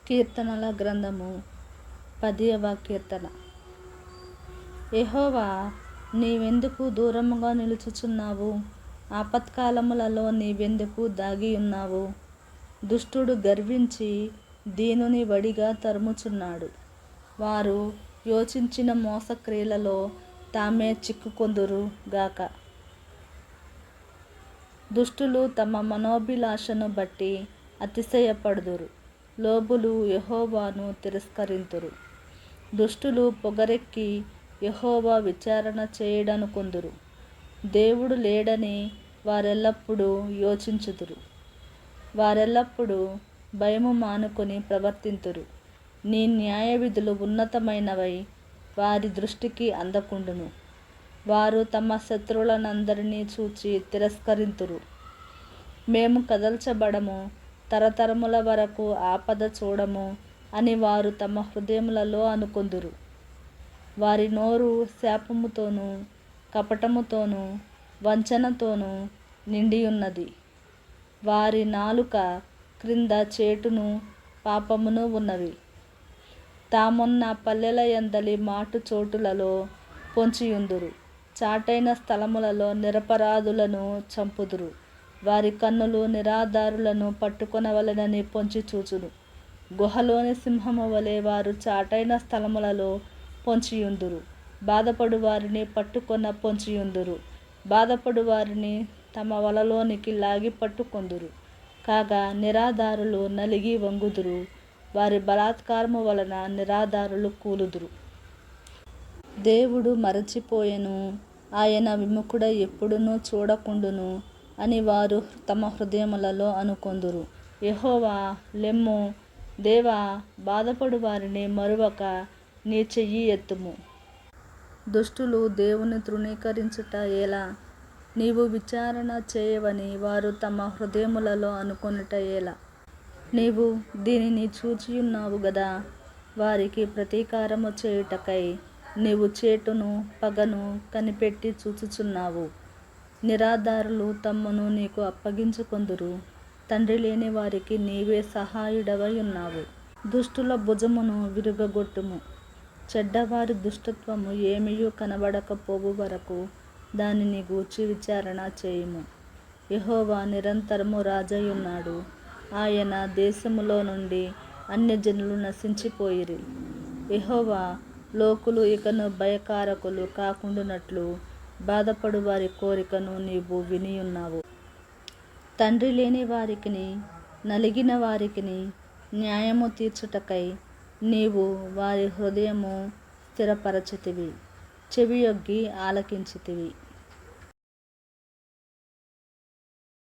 కీర్తనల గ్రంథము 10వ కీర్తన. యెహోవా, నీవెందుకు దూరముగా నిలుచుచున్నావు? ఆపత్కాలములలో నీవెందుకు దాగియున్నావు? దుష్టుడు గర్వించి దీనుని వడిగా తరుముచున్నాడు. వారు యోచించిన మోసక్రియలలో తామే చిక్కుకొందురు గాక. దుష్టులు తమ మనోభిలాషను బట్టి అతిశయపడుదురు. లోబులు యెహోవాను తిరస్కరింతురు. దుష్టులు పొగరెక్కి యెహోవా విచారణ చేయడనుకొందురు. దేవుడు లేడని వారెల్లప్పుడూ యోచించుదురు. వారెల్లప్పుడూ భయము మానుకొని ప్రవర్తింతురు. నీ న్యాయవిధులు ఉన్నతమైనవై వారి దృష్టికి అందకుండును. వారు తమ శత్రువులనందరినీ చూచి తిరస్కరింతురు. మేము కదల్చబడము, తరతరముల వరకు ఆపద చూడము అని వారు తమ హృదయములలో అనుకొందురు. వారి నోరు శాపముతోనూ కపటముతోనూ వంచనతోనూ నిండియున్నది. వారి నాలుక క్రింద చేటును పాపమును ఉన్నవి. తామున్న పల్లెల యందలి మాటు చోటులలో పొంచియుందురు. చాటైన స్థలములలో నిరపరాధులను చంపుదురు. వారి కన్నులు నిరాధారులను పట్టుకొనవలెనని పొంచి చూచును. గుహలోని సింహము వలె వారు చాటైన స్థలములలో పొంచియుందురు. బాధపడు వారిని పట్టుకొన పొంచియుందురు. బాధపడు వారిని తమ వలలోనికి లాగి పట్టుకొందురు. కాగా నిరాధారులు నలిగి వంగుదురు. వారి బలాత్కారము వలన నిరాధారులు కూలుదురు. దేవుడు మరచిపోయెను, ఆయన విముఖుడై ఎప్పుడునూ చూడకుండును అని వారు తమ హృదయములలో అనుకొందురు. యెహోవా, లెమ్ము. దేవా, బాధపడు వారిని మరువక నీ చెయ్యి ఎత్తుము. దుష్టులు దేవుని తృణీకరించుట ఎలా? నీవు విచారణ చేయవని వారు తమ హృదయములలో అనుకొనుట ఎలా? నీవు దీనిని చూచియున్నావు గదా. వారికి ప్రతీకారము చేయుటకై నీవు చేటును పగను కనిపెట్టి చూచుచున్నావు. నిరాధారులు తమ్మును నీకు అప్పగించుకొందురు. తండ్రి లేని వారికి నీవే సహాయుడవై ఉన్నావు. దుష్టుల భుజమును విరుగగొట్టుము. చెడ్డవారి దుష్టత్వము ఏమియూ కనబడకపోవు వరకు దానిని గూర్చి విచారణ చేయుము. యెహోవా నిరంతరము రాజయ్యున్నాడు. ఆయన దేశములో నుండి అన్యజనులు నశించిపోయిరి. యెహోవా, లోకులు ఇకను భయకారకులు కాకుండునట్లు బాధపడు వారి కోరికను నీవు వినియున్నావు. తండ్రి లేని వారికిని నలిగిన వారికిని న్యాయము తీర్చుటకై నీవు వారి హృదయము స్థిరపరచితివి. చెవియొగ్గి ఆలకించితివి.